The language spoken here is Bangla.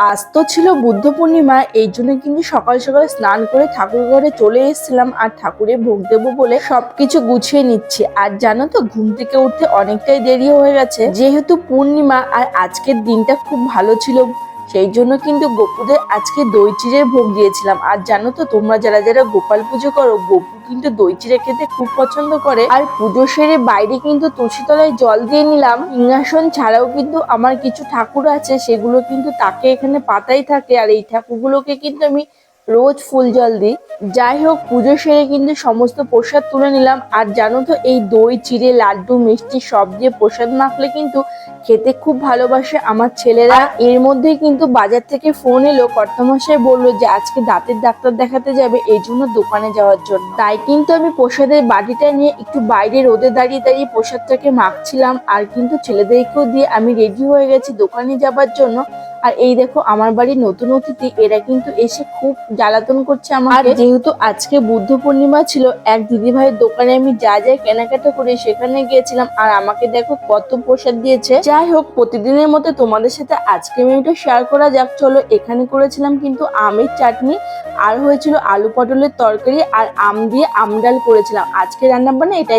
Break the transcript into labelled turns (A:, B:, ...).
A: আজ তো ছিল বুদ্ধ পূর্ণিমা, এই জন্য কিন্তু সকাল সকাল স্নান করে ঠাকুর ঘরে চলে এসেছিলাম আর ঠাকুরে ভোগ দেবো বলে সবকিছু গুছিয়ে নিচ্ছি। আর জানো তো, ঘুম থেকে উঠতে অনেকটাই দেরি হয়ে গেছে, যেহেতু পূর্ণিমা আর আজকের দিনটা খুব ভালো ছিল, সেই জন্য কিন্তু গোপুদের আজকে দই চিড়ের ভোগ দিয়েছিলাম। আর জানো তো, তোমরা যারা যারা গোপাল পুজো করো, গোপু কিন্তু দই চিড়ে খেতে খুব পছন্দ করে। আর পুজো সেরে বাইরে কিন্তু তুলসী তলায় জল দিয়ে নিলাম। সিংহাসন ছাড়াও কিন্তু আমার কিছু ঠাকুর আছে, সেগুলো কিন্তু তাকে এখানে পাতাই থাকে, আর এই ঠাকুরগুলোকে কিন্তু আমি রোজ ফুল জল দিই। যাই হোক, পুজো সেরে কিন্তু সমস্ত প্রসাদ তুলে নিলাম। আর জানো তো, এই দই চিড়ে লাড্ডু মিষ্টি সব দিয়ে প্রসাদ মাখলে কিন্তু খেতে খুব ভালোবাসে আমার ছেলেরা। এর মধ্যেই কিন্তু বাজার থেকে ফোন এলো, কর্তামশাই বললো যে আজকে দাঁতের ডাক্তার দেখাতে যাবে, এই জন্য দোকানে যাওয়ার জন্য। তাই কিন্তু আমি প্রসাদের বাটিটা নিয়ে একটু বাইরে রোদে দাঁড়িয়ে দাঁড়িয়ে প্রসাদটাকে মাখছিলাম। আর কিন্তু ছেলেদেরকেও দিয়ে আমি রেডি হয়ে গেছি দোকানে যাবার জন্য। আর এই দেখো, আমার বাড়ির নতুন অতিথি, এরা কিন্তু এসে খুব জ্বালাতন করছে আমাকে। আর যেহেতু আজকে বুদ্ধ পূর্ণিমা ছিল, এক দিদি ভাইয়ের দোকানে আমি যা যা কেনাকাটা করি সেখানে গিয়েছিলাম। আর আমাকে দেখো কত প্রসাদ দিয়েছে। যাই হোক, প্রতিদিনের মতো তোমাদের সাথে আজকে মেনুটা শেয়ার করা যাক। চলো, এখানে করেছিলাম কিন্তু আমের চাটনি, আর হয়েছিল আলু পটলের তরকারি, আর আম দিয়ে আমডাল করেছিলাম। আজকে রান্না বান্না এটাই।